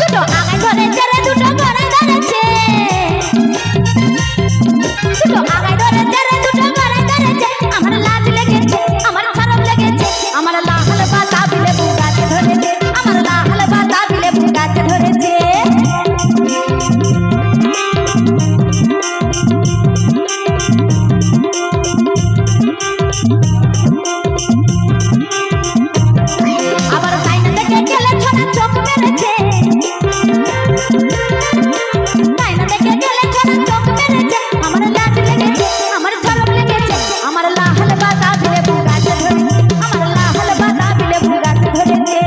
দুটো আগায় ধরেছে রে দুটো গড়ায় ধরেছে দুটো আগায় ধরেছে রে দুটো গড়ায় ধরেছে আমার লাজ লেগেছে আমার শরম লেগেছে আমার লাল বাতাবি লেবু গাছে ধরেছে আমার লাল বাতাবি লেবু গাছে ধরেছে আবার সাইনা দেখে গেলে ছোনা চোখ মেরেছে সাইনা দেখে গেলে ছোনা চোখ মেরেছে আমার লাজ লেগেছে আমার শরম লেগেছে আমার লাল বাতাবি লেবু গাছে ধরেছে আমার লাল বাতাবি লেবু গাছে ধরেছে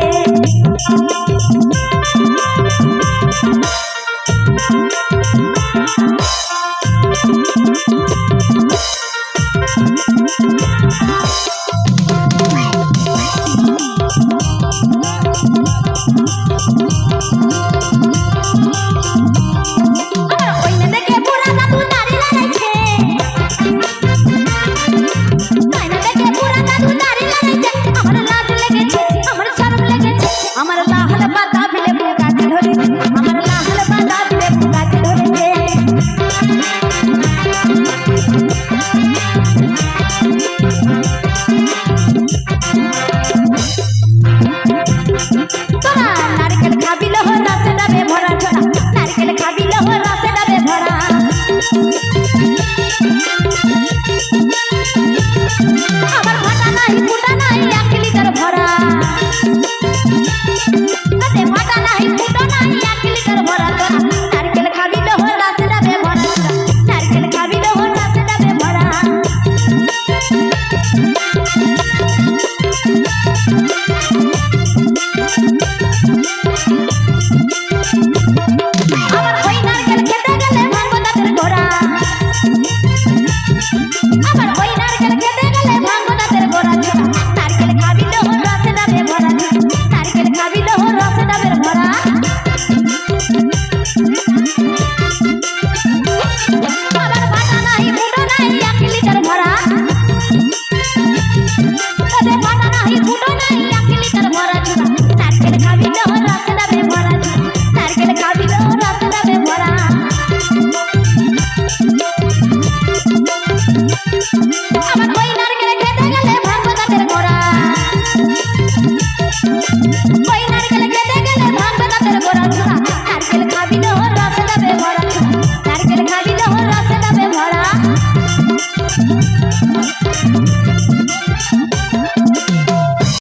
আমার ওইনে দেখে বুড়া দাদু দাড়ি লাগাইছে সাইনা দেখে বুড়া দাদু দাড়ি লাগাইছে আমার লাজ লেগেছে আমার শরম লেগেছে আমার লাল বাতাবি লেবু গাছে ধরেছে আমার লাল বাতাবি লেবু গাছে ধরেছে তোরা নারকেল খাবি লহ রসে ডাবে ভরা ছোড়া নারকেল খাবি লহ রসে ডাবে ভরা আমার ভাটা নাই ফুটা নাই 1 লিটার ভরা তাতে ভাটা নাই ফুটা নাই 1 লিটার ভরা তোরা নারকেল খাবি লহ রসে ডাবে ভরা নারকেল খাবি লহ রসে ডাবে ভরা আমার ওই নারকেল খেতে গেলে ভাঙবো দাঁতের গোড়া আমার ওই নারকেল খেতে গেলে ভাঙবো দাঁতের গোড়া ছোড়া নারকেল খাবি লহ রসে ডাবে ভরা নারকেল খাবি লহ রসে ডাবের ভরা আমার ভাটা নাই ফুটো নাই 1 লিটার ভরা তাতে ভাটা নাই ফুটো নাই 1 লিটার ভরা ছোড়া নারকেল খাবি লহ রসে ডাবে ভরা নারকেল খাবি লহ রসে ডাবে ভরা আমার ওই নারকেল খেতে গেলে ভাঙবো দাঁতের গোড়া ওই